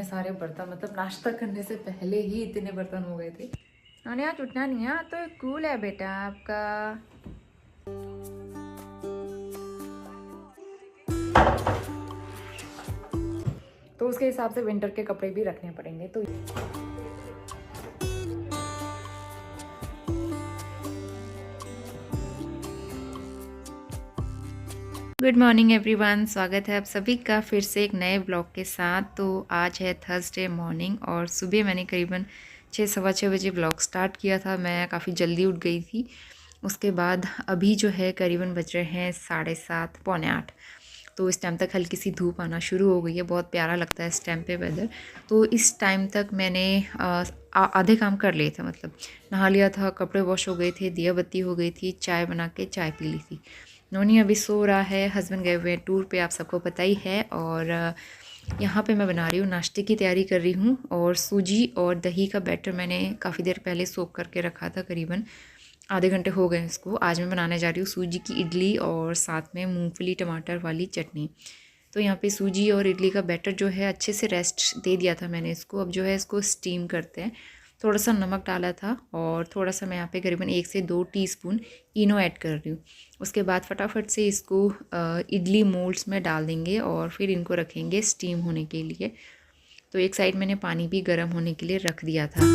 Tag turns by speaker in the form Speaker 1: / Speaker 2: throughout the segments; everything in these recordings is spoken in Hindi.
Speaker 1: सारे बर्तन, मतलब नाश्ता करने से पहले ही इतने बर्तन हो गए थे। और यहाँ उठना नहीं है तो कूल है बेटा आपका। तो उसके हिसाब से विंटर के कपड़े भी रखने पड़ेंगे। तो गुड मॉर्निंग एवरीवन, स्वागत है आप सभी का फिर से एक नए ब्लॉग के साथ। तो आज है थर्सडे मॉर्निंग और सुबह मैंने करीबन 6-6:15 बजे ब्लॉग स्टार्ट किया था। मैं काफ़ी जल्दी उठ गई थी। उसके बाद अभी जो है करीबन बज रहे हैं 7:30 पौने 8। तो इस टाइम तक हल्की सी धूप आना शुरू हो गई है। बहुत प्यारा लगता है इस टाइम पे वेदर। तो इस टाइम तक मैंने आधे काम कर लिए थे, मतलब नहा लिया था, कपड़े वॉश हो गए थे, दिया बत्ती हो गई थी, चाय बना के चाय पी ली थी। नोनी अभी सो रहा है, हस्बैंड गए हुए हैं टूर पे, आप सबको पता ही है। और यहाँ पे मैं बना रही हूँ, नाश्ते की तैयारी कर रही हूँ। और सूजी और दही का बैटर मैंने काफ़ी देर पहले सोक करके रखा था, करीबन आधे घंटे हो गए इसको। आज मैं बनाने जा रही हूँ सूजी की इडली और साथ में मूंगफली टमाटर वाली चटनी। तो यहाँ पे सूजी और इडली का बैटर जो है अच्छे से रेस्ट दे दिया था मैंने इसको। अब जो है इसको स्टीम करते हैं। थोड़ा सा नमक डाला था और थोड़ा सा मैं यहाँ पे करीबन 1 से 2 टीस्पून इनो ऐड कर रही हूँ। उसके बाद फटाफट से इसको इडली मोल्ड्स में डाल देंगे और फिर इनको रखेंगे स्टीम होने के लिए। तो एक साइड मैंने पानी भी गर्म होने के लिए रख दिया था।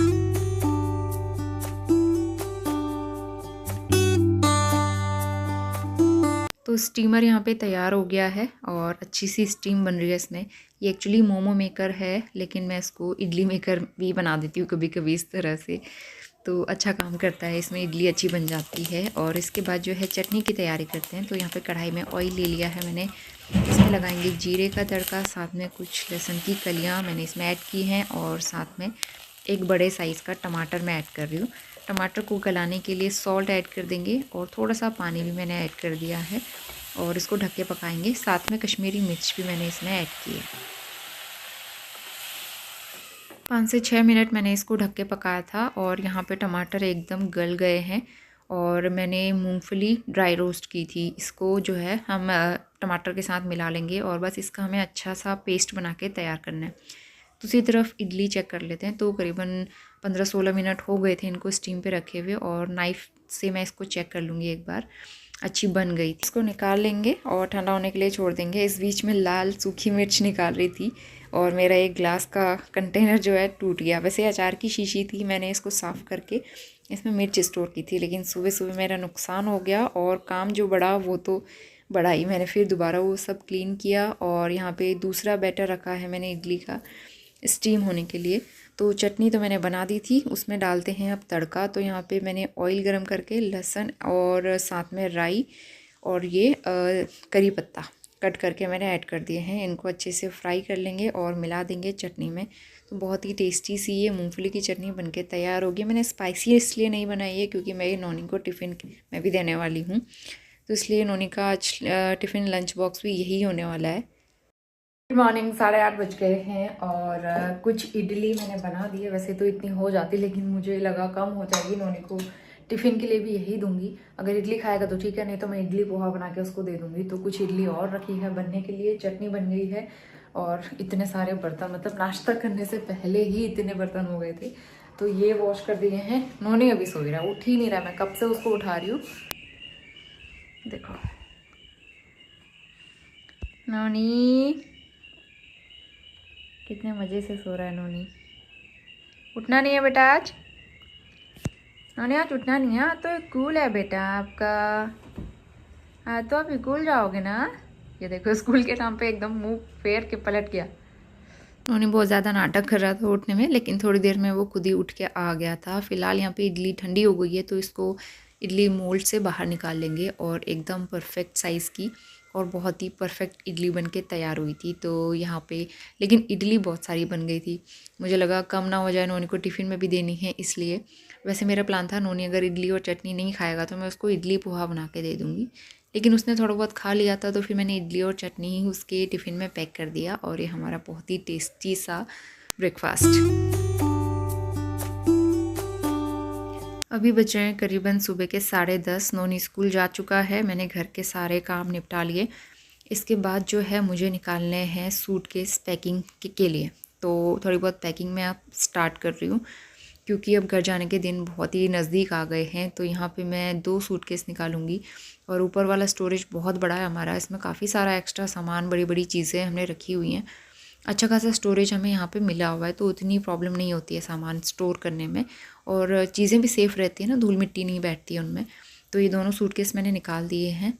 Speaker 1: तो स्टीमर यहाँ पे तैयार हो गया है और अच्छी सी स्टीम बन रही है इसमें। ये एक्चुअली मोमो मेकर है, लेकिन मैं इसको इडली मेकर भी बना देती हूँ कभी कभी इस तरह से। तो अच्छा काम करता है, इसमें इडली अच्छी बन जाती है। और इसके बाद जो है चटनी की तैयारी करते हैं। तो यहाँ पे कढ़ाई में ऑयल ले लिया है मैंने। इसमें लगाएंगे जीरे का तड़का, साथ में कुछ लहसुन की कलियाँ मैंने इसमें ऐड की हैं और साथ में एक बड़े साइज़ का टमाटर मैं ऐड कर रही हूँ। टमाटर को गलाने के लिए सॉल्ट ऐड कर देंगे और थोड़ा सा पानी भी मैंने ऐड कर दिया है और इसको ढक के पकाएंगे। साथ में कश्मीरी मिर्च भी मैंने इसमें ऐड की है। 5 से 6 मिनट मैंने इसको ढक के पकाया था और यहाँ पे टमाटर एकदम गल गए हैं। और मैंने मूंगफली ड्राई रोस्ट की थी, इसको जो है हम टमाटर के साथ मिला लेंगे और बस इसका हमें अच्छा सा पेस्ट बना के तैयार करना है। दूसरी तरफ इडली चेक कर लेते हैं। तो करीबन 15-16 मिनट हो गए थे इनको स्टीम पे रखे हुए और नाइफ़ से मैं इसको चेक कर लूँगी एक बार, अच्छी बन गई थी। इसको निकाल लेंगे और ठंडा होने के लिए छोड़ देंगे। इस बीच में लाल सूखी मिर्च निकाल रही थी और मेरा एक ग्लास का कंटेनर जो है टूट गया। वैसे अचार की शीशी थी, मैंने इसको साफ़ करके इसमें मिर्च स्टोर की थी, लेकिन सुबह सुबह मेरा नुकसान हो गया और काम जो बढ़ा वो तो बढ़ा ही। मैंने फिर दोबारा वो सब क्लीन किया और यहाँ पे दूसरा बैटर रखा है मैंने इडली का स्टीम होने के लिए। तो चटनी तो मैंने बना दी थी, उसमें डालते हैं अब तड़का। तो यहाँ पे मैंने ऑयल गरम करके लहसुन और साथ में राई और ये करी पत्ता कट करके मैंने ऐड कर दिए हैं। इनको अच्छे से फ्राई कर लेंगे और मिला देंगे चटनी में। तो बहुत ही टेस्टी सी ये मूंगफली की चटनी बनके तैयार होगी। मैंने स्पाइसी इसलिए नहीं बनाई है क्योंकि मैं ये नोनी को टिफ़िन में भी देने वाली हूँ, तो इसलिए नोनी का आज टिफ़िन लंच बॉक्स भी यही होने वाला है। गुड मॉर्निंग, 8:30 बज गए हैं और कुछ इडली मैंने बना दी है। वैसे तो इतनी हो जाती, लेकिन मुझे लगा कम हो जाएगी। नोनी को टिफ़िन के लिए भी यही दूंगी। अगर इडली खाएगा तो ठीक है, नहीं तो मैं इडली पोहा बना के उसको दे दूंगी। तो कुछ इडली और रखी है बनने के लिए, चटनी बन गई है और इतने सारे बर्तन, मतलब नाश्ता करने से पहले ही इतने बर्तन हो गए थे। तो ये वॉश कर दिए हैं। नोनी अभी सो रहा, उठ ही नहीं रहा, मैं कब से उसको उठा रही हूँ। देखो नोनी कितने मज़े से सो रहा है। नोनी उठना नहीं है बेटा आज। नोनी आज उठना नहीं है, तो स्कूल है बेटा आपका। हाँ तो आप स्कूल जाओगे ना। ये देखो स्कूल के नाम पे एकदम मुंह फेर के पलट गया। नोनी बहुत ज़्यादा नाटक कर रहा था उठने में, लेकिन थोड़ी देर में वो खुद ही उठ के आ गया था। फ़िलहाल यहाँ पे इडली ठंडी हो गई है, तो इसको इडली मोल्ड से बाहर निकाल लेंगे और एकदम परफेक्ट साइज़ की और बहुत ही परफेक्ट इडली बन के तैयार हुई थी। तो यहाँ पे लेकिन इडली बहुत सारी बन गई थी, मुझे लगा कम ना हो जाए, नोनी को टिफ़िन में भी देनी है इसलिए। वैसे मेरा प्लान था नोनी अगर इडली और चटनी नहीं खाएगा तो मैं उसको इडली पोहा बना के दे दूँगी, लेकिन उसने थोड़ा बहुत खा लिया था। तो फिर मैंने इडली और चटनी ही उसके टिफ़िन में पैक कर दिया और ये हमारा बहुत ही टेस्टी सा ब्रेकफास्ट। अभी बज रहे हैं करीबन सुबह के 10:30। नोनी स्कूल जा चुका है, मैंने घर के सारे काम निपटा लिए। इसके बाद जो है मुझे निकालने हैं सूटकेस पैकिंग के लिए। तो थोड़ी बहुत पैकिंग मैं अब स्टार्ट कर रही हूँ, क्योंकि अब घर जाने के दिन बहुत ही नज़दीक आ गए हैं। तो यहाँ पे मैं 2 सूटकेस निकालूंगी और ऊपर वाला स्टोरेज बहुत बड़ा है हमारा, इसमें काफ़ी सारा एक्स्ट्रा सामान, बड़ी बड़ी चीज़ें हमने रखी हुई हैं। अच्छा खासा स्टोरेज हमें यहाँ पे मिला हुआ है, तो उतनी प्रॉब्लम नहीं होती है सामान स्टोर करने में, और चीज़ें भी सेफ़ रहती है ना, धूल मिट्टी नहीं बैठती है उनमें। तो ये दोनों सूटकेस मैंने निकाल दिए हैं।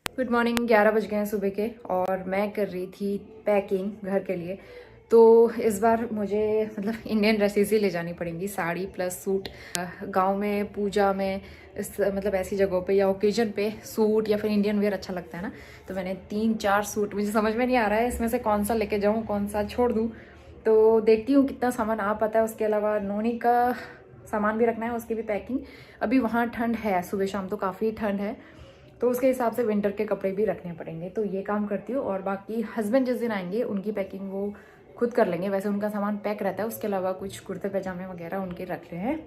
Speaker 1: गुड मॉर्निंग, 11 बज गए हैं सुबह के, और मैं कर रही थी पैकिंग घर के लिए। तो इस बार मुझे मतलब इंडियन ड्रेसेस ही ले जानी पड़ेंगी, साड़ी प्लस सूट। गांव में पूजा में मतलब ऐसी जगहों पे या ओकेजन पे सूट या फिर इंडियन वेयर अच्छा लगता है ना। तो मैंने 3-4 सूट, मुझे समझ में नहीं आ रहा है इसमें से कौन सा लेके जाऊँ, कौन सा छोड़ दूँ। तो देखती हूँ कितना सामान आ पाता है। उसके अलावा नोनी का सामान भी रखना है, उसकी भी पैकिंग। अभी वहाँ ठंड है, सुबह शाम तो काफ़ी ठंड है, तो उसके हिसाब से विंटर के कपड़े भी रखने पड़ेंगे। तो ये काम करती हूँ, और बाकी हस्बैंड जिस दिन आएंगे उनकी पैकिंग वो खुद कर लेंगे। वैसे उनका सामान पैक रहता है, उसके अलावा कुछ कुर्ते पैजामे वगैरह उनके रख ले हैं।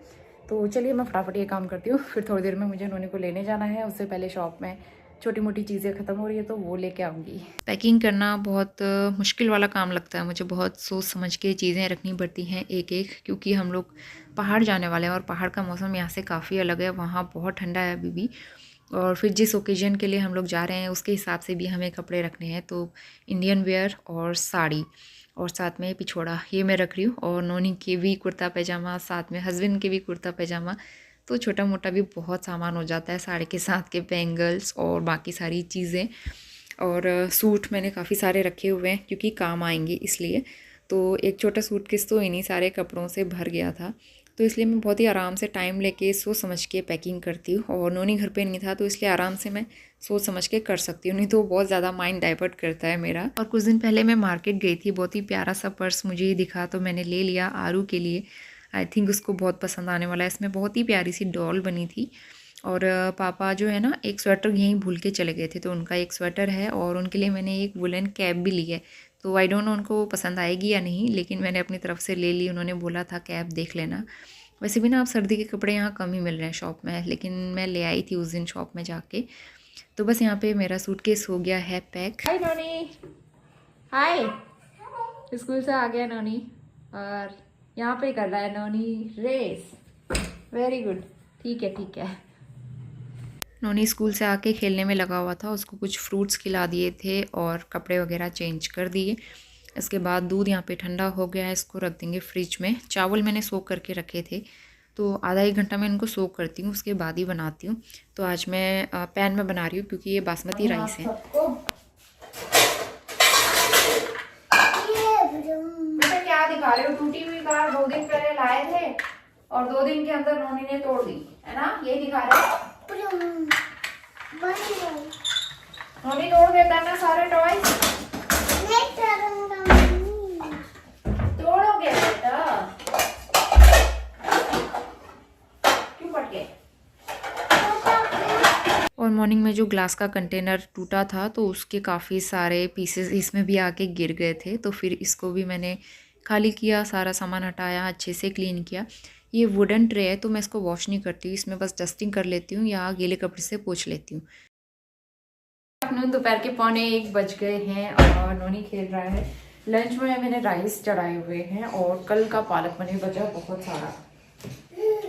Speaker 1: तो चलिए मैं फटाफट ये काम करती हूँ, फिर थोड़ी देर में मुझे नोनी को लेने जाना है। उससे पहले शॉप में छोटी मोटी चीज़ें ख़त्म हो रही है तो वो लेके आऊँगी। पैकिंग करना बहुत मुश्किल वाला काम लगता है मुझे, बहुत सोच समझ के चीज़ें रखनी पड़ती हैं एक एक, क्योंकि हम लोग पहाड़ जाने वाले हैं और पहाड़ का मौसम यहाँ से काफ़ी अलग है, वहाँ बहुत ठंडा है अभी भी। और फिर जिस ओकेजन के लिए हम लोग जा रहे हैं उसके हिसाब से भी हमें कपड़े रखने हैं। तो इंडियन वेयर और साड़ी, और साथ में पिछोड़ा, ये मैं रख रही हूँ। और नोनी के भी कुर्ता पैजामा, साथ में हस्बैंड के भी कुर्ता पैजामा। तो छोटा मोटा भी बहुत सामान हो जाता है, साड़ी के साथ के बैंगल्स और बाकी सारी चीज़ें। और सूट मैंने काफ़ी सारे रखे हुए हैं क्योंकि काम आएंगे इसलिए। तो एक छोटा सूटकेस तो इन्हीं सारे कपड़ों से भर गया था, तो इसलिए मैं बहुत ही आराम से टाइम लेके सोच समझ के पैकिंग करती हूँ। और नोनी घर पे नहीं था तो इसलिए आराम से मैं सोच समझ के कर सकती हूँ, नहीं तो बहुत ज़्यादा माइंड डाइवर्ट करता है मेरा। और कुछ दिन पहले मैं मार्केट गई थी, बहुत ही प्यारा सा पर्स मुझे ही दिखा तो मैंने ले लिया आरू के लिए। आई थिंक उसको बहुत पसंद आने वाला है। इसमें बहुत ही प्यारी सी डॉल बनी थी। और पापा जो है ना, एक स्वेटर यहीं भूल के चले गए थे, तो उनका एक स्वेटर है और उनके लिए मैंने एक वुलन कैप भी ली है। तो आई डोंट नो उनको पसंद आएगी या नहीं, लेकिन मैंने अपनी तरफ से ले ली। उन्होंने बोला था कैप देख लेना। वैसे भी ना अब सर्दी के कपड़े यहाँ कम ही मिल रहे हैं शॉप में, लेकिन मैं ले आई थी उस दिन शॉप में जाके। तो बस यहाँ पे मेरा सूटकेस हो गया है पैक। हाय नोनी, हाय। स्कूल से आ गया नोनी, और यहाँ पे कर रहा है नोनी रेस। वेरी गुड, ठीक है ठीक है। नोनी स्कूल से आके खेलने में लगा हुआ था, उसको कुछ फ्रूट्स खिला दिए थे और कपड़े वगैरह चेंज कर दिए। इसके बाद दूध यहाँ पे ठंडा हो गया है, इसको रख देंगे फ्रिज में। चावल मैंने सोक करके रखे थे, तो आधा एक घंटा मैं इनको सोक करती हूँ, उसके बाद ही बनाती हूँ। तो आज मैं पैन में बना रही हूँ क्योंकि ये बासमती राइस है। क्या दिखा रहे हो, टूटी हुई कार 2 दिन पहले लाए थे और 2 दिन के अंदर नोनी ने तोड़ दी है ना, ये दिखा रहे। नोनी तोड़ देता है ना सारे टॉय। तोड़ोगे बेटा, क्यों पट गए। और मॉर्निंग में जो ग्लास का कंटेनर टूटा था तो उसके काफ़ी सारे पीसेस इसमें भी आके गिर गए थे, तो फिर इसको भी मैंने खाली किया, सारा सामान हटाया, अच्छे से क्लीन किया। ये वुडन ट्रे है तो मैं इसको वॉश नहीं करती हूँ, इसमें बस डस्टिंग कर लेती हूँ या गीले कपड़े से पोंछ लेती हूँ। दोपहर के 12:45 बज गए हैं और नोनी खेल रहा है। लंच में मैंने राइस चढ़ाए हुए हैं और कल का पालक पनीर बचा बहुत सारा,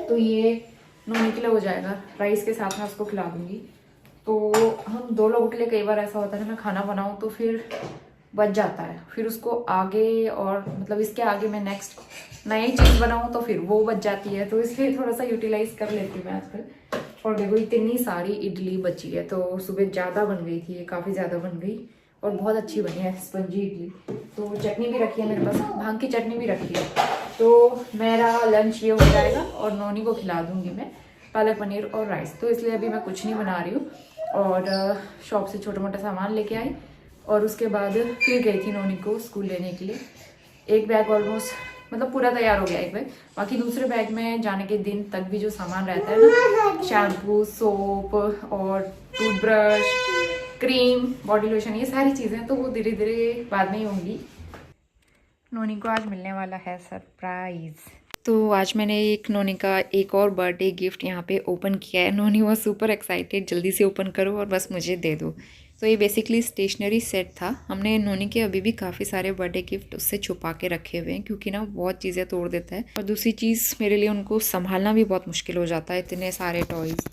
Speaker 1: तो ये नोनी के लिए हो जाएगा। राइस के साथ में उसको खिला दूंगी। तो हम 2 लोगों के लिए कई बार ऐसा होता है ना, मैं खाना बनाऊँ तो फिर बच जाता है, फिर उसको आगे और मतलब इसके आगे मैं नेक्स्ट नई चीज़ बनाऊँ तो फिर वो बच जाती है, तो इसलिए थोड़ा सा यूटिलाइज कर लेती हूँ मैं आजकल। और देखो इतनी सारी इडली बची है, तो सुबह ज़्यादा बन गई थी, ये काफ़ी ज़्यादा बन गई और बहुत अच्छी बनी है स्पंजी इडली। तो चटनी भी रखी है मेरे पास, भांग की चटनी भी रखी है। तो मेरा लंच ये हो जाएगा और नोनी को खिला दूँगी मैं पालक पनीर और राइस। तो इसलिए अभी मैं कुछ नहीं बना रही हूँ। और शॉप से छोटा मोटा सामान लेके आई और उसके बाद फिर गई थी नोनी को स्कूल लेने के लिए। एक बैग ऑलमोस्ट मतलब पूरा तैयार हो गया, एक बैग। बाकी दूसरे बैग में जाने के दिन तक भी जो सामान रहता है ना, शैम्पू, सोप और टूथब्रश, क्रीम, बॉडी लोशन, ये सारी चीज़ें तो वो धीरे धीरे बाद में ही होंगी। नोनी को आज मिलने वाला है सरप्राइज़। तो आज मैंने नोनी का एक और बर्थडे गिफ्ट यहाँ पे ओपन किया है। नोनी वॉज सुपर एक्साइटेड, जल्दी से ओपन करो और बस मुझे दे दो। तो ये बेसिकली स्टेशनरी सेट था। हमने नोनी के अभी भी काफ़ी सारे बर्थडे गिफ्ट उससे छुपा के रखे हुए हैं, क्योंकि ना बहुत चीज़ें तोड़ देता है। और दूसरी चीज़, मेरे लिए उनको संभालना भी बहुत मुश्किल हो जाता है, इतने सारे टॉयज़।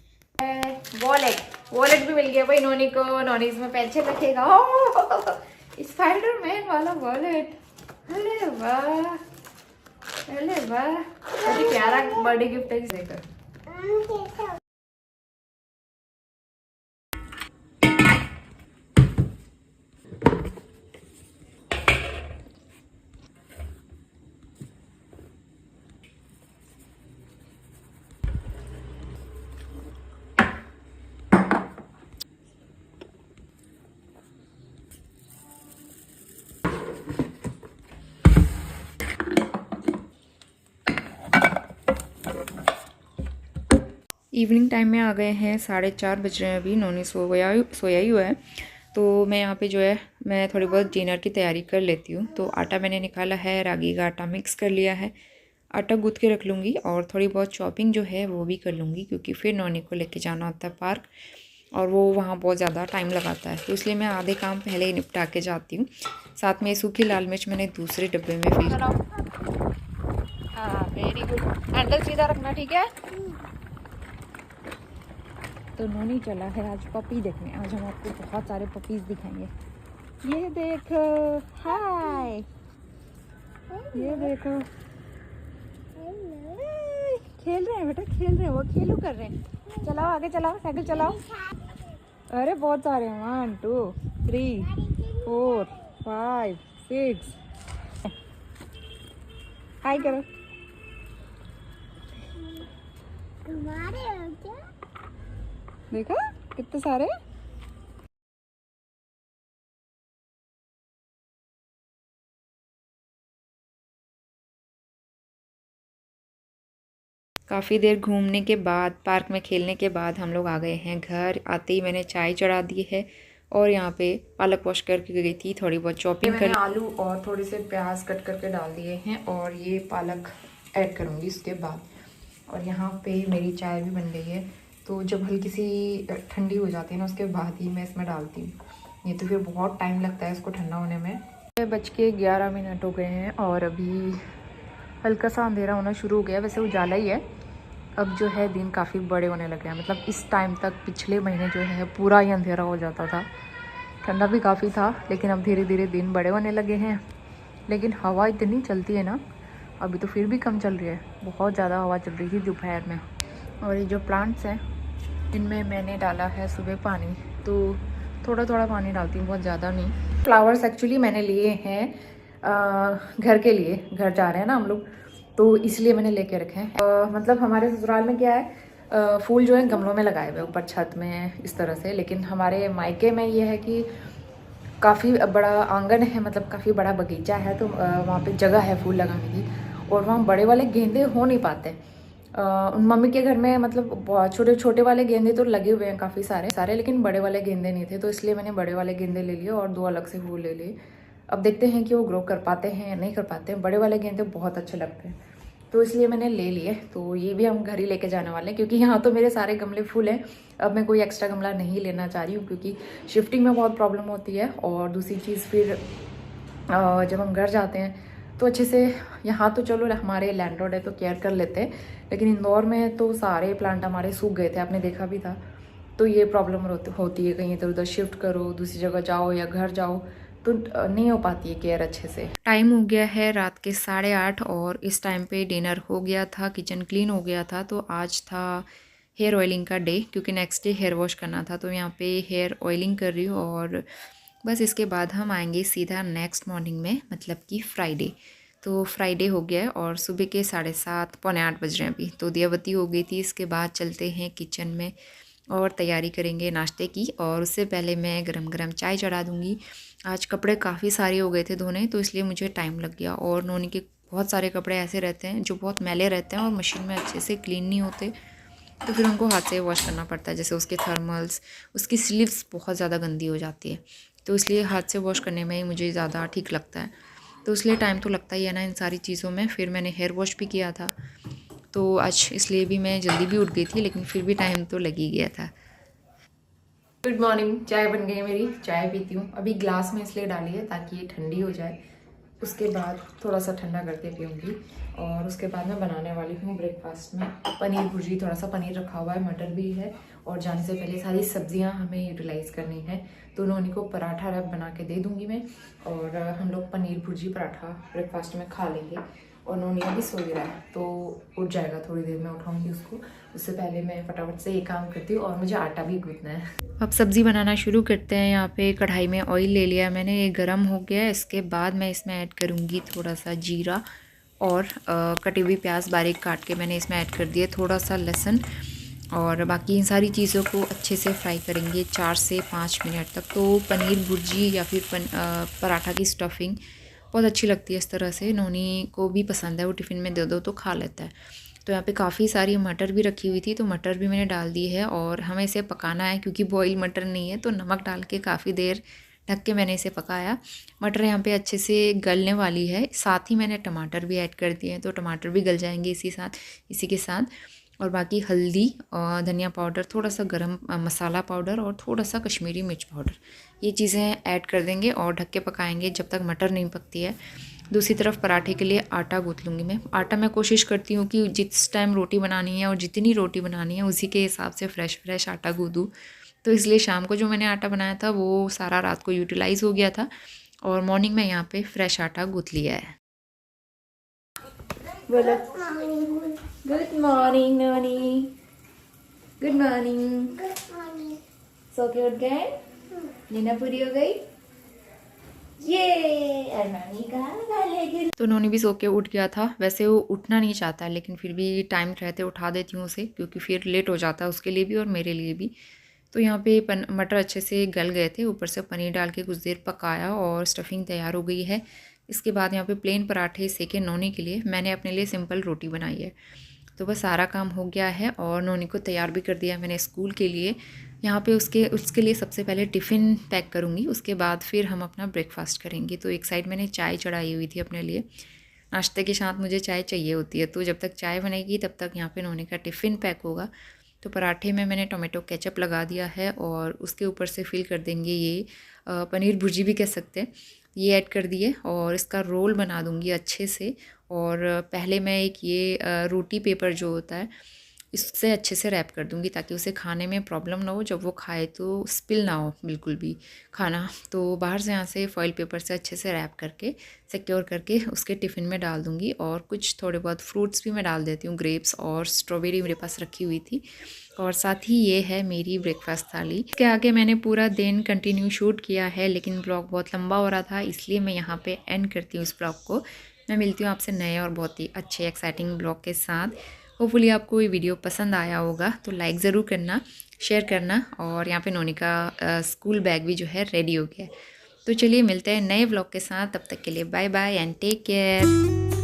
Speaker 1: वॉलेट भी मिल गया भाई नोनी को। नोनी इसमें पैसे रखेगा। स्पाइडरमैन वाला वॉलेट। अरे वाह, अरे वाह, बहुत प्यारा बर्थडे गिफ्ट है इसे। इवनिंग टाइम में आ गए हैं, 4:30 बज रहे हैं अभी। नोनी सोया ही हुआ है। तो मैं यहाँ पे जो है, मैं थोड़ी बहुत डिनर की तैयारी कर लेती हूँ। तो आटा मैंने निकाला है, रागी का आटा मिक्स कर लिया है। आटा गूँथ के रख लूँगी और थोड़ी बहुत चॉपिंग जो है वो भी कर लूँगी, क्योंकि फिर नोनी को लेके जाना होता है पार्क, और वो वहाँ बहुत ज़्यादा टाइम लगाता है। तो इसलिए मैं आधे काम पहले ही निपटा के जाती हूँ। साथ में सूखी लाल मिर्च मैंने दूसरे डब्बे में फिल। हाँ, वेरी गुड। हैंडल सीधा रखना, ठीक है। तो नोनी चला है आज पपी देखने। आज हम आपको बहुत सारे पपीज दिखाएंगे। ये देखो, हाय, ये देखो, खेल रहे हैं बेटा, खेल रहे हैं, वो खेलू कर रहे हैं। चलाओ, आगे चलाओ, साइकिल चलाओ। अरे बहुत सारे हैं, 1 2 3 4 5 6। हाय करो। देखो कितने सारे। काफ़ी देर घूमने के बाद, पार्क में खेलने के बाद हम लोग आ गए हैं घर। आते ही मैंने चाय चढ़ा दी है और यहाँ पे पालक वॉश करके गई थी, थोड़ी बहुत चॉपिंग कर। आलू और थोड़े से प्याज कट करके डाल दिए हैं और ये पालक ऐड करूँगी इसके बाद। और यहाँ पे मेरी चाय भी बन गई है। तो जब हल्की सी ठंडी हो जाती है ना, उसके बाद ही मैं इसमें डालती हूँ। ये तो फिर बहुत टाइम लगता है इसको ठंडा होने में। 11:11 हो गए हैं और अभी हल्का सा अंधेरा होना शुरू हो गया। वैसे उजाला ही है। अब जो है दिन काफ़ी बड़े होने लगे हैं। मतलब इस टाइम तक पिछले महीने जो है पूरा ही अंधेरा हो जाता था। ठंडा भी काफ़ी था, लेकिन अब धीरे धीरे दिन बड़े होने लगे हैं। लेकिन हवा इतनी चलती है ना, अभी तो फिर भी कम चल रही है। बहुत ज़्यादा हवा चल रही थी दोपहर में। और ये जो प्लांट्स हैं, इनमें मैंने डाला है सुबह पानी, तो थोड़ा थोड़ा पानी डालती हूँ, बहुत ज़्यादा नहीं। फ्लावर्स एक्चुअली मैंने लिए हैं घर के लिए। घर जा रहे हैं ना हम लोग, तो इसलिए मैंने लेके रखे हैं। मतलब हमारे ससुराल में क्या है, फूल जो है गमलों में लगाए हुए ऊपर छत में इस तरह से। लेकिन हमारे मायके में ये है कि काफ़ी बड़ा आंगन है, मतलब काफ़ी बड़ा बगीचा है, तो वहाँ पे जगह है फूल लगाने की। और वहाँ बड़े वाले गेंदे हो नहीं पाते। उन मम्मी के घर में मतलब बहुत छोटे छोटे वाले गेंदे तो लगे हुए हैं काफ़ी सारे, लेकिन बड़े वाले गेंदे नहीं थे। तो इसलिए मैंने बड़े वाले गेंदे ले लिए और 2 अलग से फूल ले लिए। अब देखते हैं कि वो ग्रो कर पाते हैं या नहीं कर पाते हैं। बड़े वाले गेंदे बहुत अच्छे लगते हैं, तो इसलिए मैंने ले लिए। तो ये भी हम घर ही लेके जाने वाले हैं, क्योंकि यहाँ तो मेरे सारे गमले फूल हैं। अब मैं कोई एक्स्ट्रा गमला नहीं लेना चाह रही हूँ, क्योंकि शिफ्टिंग में बहुत प्रॉब्लम होती है। और दूसरी चीज़ फिर जब हम घर जाते हैं तो अच्छे से, यहाँ तो चलो हमारे लैंडलॉर्ड है तो केयर कर लेते हैं, लेकिन इंदौर में तो सारे प्लांट हमारे सूख गए थे, आपने देखा भी था। तो ये प्रॉब्लम होती है, कहीं इधर उधर शिफ्ट करो, दूसरी जगह जाओ या घर जाओ, तो नहीं हो पाती है केयर अच्छे से। टाइम हो गया है रात के 8:30 और इस टाइम पे डिनर हो गया था, किचन क्लीन हो गया था। तो आज था हेयर ऑयलिंग का डे, क्योंकि नेक्स्ट डे हेयर वॉश करना था। तो यहाँ पे हेयर ऑयलिंग कर रही हूँ और बस इसके बाद हम आएंगे सीधा नेक्स्ट मॉर्निंग में, मतलब कि फ्राइडे। तो फ्राइडे हो गया है और सुबह के 7:30 पौने 8 बज रहे हैं अभी। तो दियाबत्ती हो गई थी। इसके बाद चलते हैं किचन में और तैयारी करेंगे नाश्ते की। और उससे पहले मैं गरम गरम चाय चढ़ा दूँगी। आज कपड़े काफ़ी सारे हो गए थे धोने, तो इसलिए मुझे टाइम लग गया। और नोनी के बहुत सारे कपड़े ऐसे रहते हैं जो बहुत मैले रहते हैं और मशीन में अच्छे से क्लीन नहीं होते, तो फिर उनको हाथ से वॉश करना पड़ता है। जैसे उसके थर्मल्स, उसकी स्लीव्स बहुत ज़्यादा गंदी हो जाती है, तो इसलिए हाथ से वॉश करने में ही मुझे ज़्यादा ठीक लगता है। तो इसलिए टाइम तो लगता ही है ना इन सारी चीज़ों में। फिर मैंने हेयर वॉश भी किया था, तो आज इसलिए भी मैं जल्दी भी उठ गई थी, लेकिन फिर भी टाइम तो लग ही गया था। Good morning. चाय बन गई है मेरी, चाय पीती हूँ। अभी ग्लास में इसलिए डाली है ताकि ये ठंडी हो जाए, उसके बाद थोड़ा सा ठंडा करके पीऊँगी। और उसके बाद मैं बनाने वाली हूँ ब्रेकफास्ट में पनीर भुर्जी। थोड़ा सा पनीर रखा हुआ है, मटर भी है, और जाने से पहले सारी सब्जियां हमें यूटिलाइज़ करनी है। तो उन्होंने को पराठा रैप बना के दे दूँगी मैं, और हम लोग पनीर भुर्जी पराठा ब्रेकफास्ट में खा लेंगे। और नोनी अभी सो गया है तो उठ जाएगा, थोड़ी देर में उठाऊंगी उसको। उससे पहले मैं फटाफट से ये काम करती हूँ, और मुझे आटा भी गूंथना है। अब सब्ज़ी बनाना शुरू करते हैं। यहाँ पे कढ़ाई में ऑयल ले लिया मैंने, ये गरम हो गया है। इसके बाद मैं इसमें ऐड करूँगी थोड़ा सा जीरा, और कटी हुई प्याज बारीक काट के मैंने इसमें ऐड कर दिया, थोड़ा सा लहसुन, और बाकी इन सारी चीज़ों को अच्छे से फ्राई करेंगे 4 से 5 मिनट तक। तो पनीर भुर्जी या फिर पराठा की स्टफिंग बहुत अच्छी लगती है इस तरह से। नोनी को भी पसंद है, वो टिफ़िन में दे दो तो खा लेता है। तो यहाँ पे काफ़ी सारी मटर भी रखी हुई थी, तो मटर भी मैंने डाल दी है, और हमें इसे पकाना है क्योंकि बॉयल मटर नहीं है। तो नमक डाल के काफ़ी देर ढक के मैंने इसे पकाया। मटर यहाँ पे अच्छे से गलने वाली है, साथ ही मैंने टमाटर भी ऐड कर दिए हैं, तो टमाटर भी गल जाएंगे इसी के साथ। और बाकी हल्दी और धनिया पाउडर, थोड़ा सा गरम मसाला पाउडर, और थोड़ा सा कश्मीरी मिर्च पाउडर, ये चीज़ें ऐड कर देंगे और ढक के पकाएंगे जब तक मटर नहीं पकती है। दूसरी तरफ पराठे के लिए आटा गूँथ लूँगी मैं। आटा मैं कोशिश करती हूँ कि जिस टाइम रोटी बनानी है और जितनी रोटी बनानी है उसी के हिसाब से फ्रेश आटा गूँथूँ। तो इसलिए शाम को जो मैंने आटा बनाया था वो सारा रात को यूटिलाइज़ हो गया था, और मॉर्निंग में यहाँ पे फ्रेश आटा गूँथ लिया है। बोलो good morning Noni. Good morning. सो के उठ गए, नींद पूरी हो गई। ये नोनी का तो नोनी भी सो के उठ गया था। वैसे वो उठना नहीं चाहता, लेकिन फिर भी टाइम रहते उठा देती हूँ उसे, क्योंकि फिर लेट हो जाता है उसके लिए भी और मेरे लिए भी। तो यहाँ पे मटर अच्छे से गल गए थे, ऊपर से पनीर डाल के कुछ देर पकाया और स्टफिंग तैयार हो गई है। इसके बाद यहाँ पे प्लेन पराठे सेके नोनी के लिए, मैंने अपने लिए सिंपल रोटी बनाई है। तो बस सारा काम हो गया है, और नोनी को तैयार भी कर दिया मैंने स्कूल के लिए। यहाँ पे उसके लिए सबसे पहले टिफ़िन पैक करूँगी, उसके बाद फिर हम अपना ब्रेकफास्ट करेंगे। तो एक साइड मैंने चाय चढ़ाई हुई थी अपने लिए, नाश्ते के साथ मुझे चाय चाहिए होती है। तो जब तक चाय बनेगी तब तक यहाँ पे नोनी का टिफ़िन पैक होगा। तो पराठे में मैंने टोमेटो केचप लगा दिया है, और उसके ऊपर से फिल कर देंगे ये पनीर भुर्जी भी कह सकते हैं, ये ऐड कर दिए, और इसका रोल बना दूँगी अच्छे से। और पहले मैं एक ये रोटी पेपर जो होता है इससे अच्छे से रैप कर दूँगी, ताकि उसे खाने में प्रॉब्लम ना हो, जब वो खाए तो स्पिल ना हो बिल्कुल भी खाना। तो बाहर से यहाँ से फॉइल पेपर से अच्छे से रैप करके सिक्योर करके उसके टिफ़िन में डाल दूँगी। और कुछ थोड़े बहुत फ्रूट्स भी मैं डाल देती हूँ, ग्रेप्स और स्ट्रॉबेरी मेरे पास रखी हुई थी। और साथ ही ये है मेरी ब्रेकफास्ट थाली। इसके आगे मैंने पूरा दिन कंटिन्यू शूट किया है, लेकिन ब्लॉग बहुत लंबा हो रहा था, इसलिए मैं यहाँ पे एंड करती हूँ इस ब्लॉग को। मैं मिलती हूँ आपसे नए और बहुत ही अच्छे एक्साइटिंग ब्लॉग के साथ। होपफुली आपको ये वीडियो पसंद आया होगा, तो लाइक ज़रूर करना, शेयर करना। और यहाँ पे नोनी का स्कूल बैग भी जो है रेडी हो गया है। तो चलिए मिलते हैं नए ब्लॉग के साथ, तब तक के लिए bye bye and take care.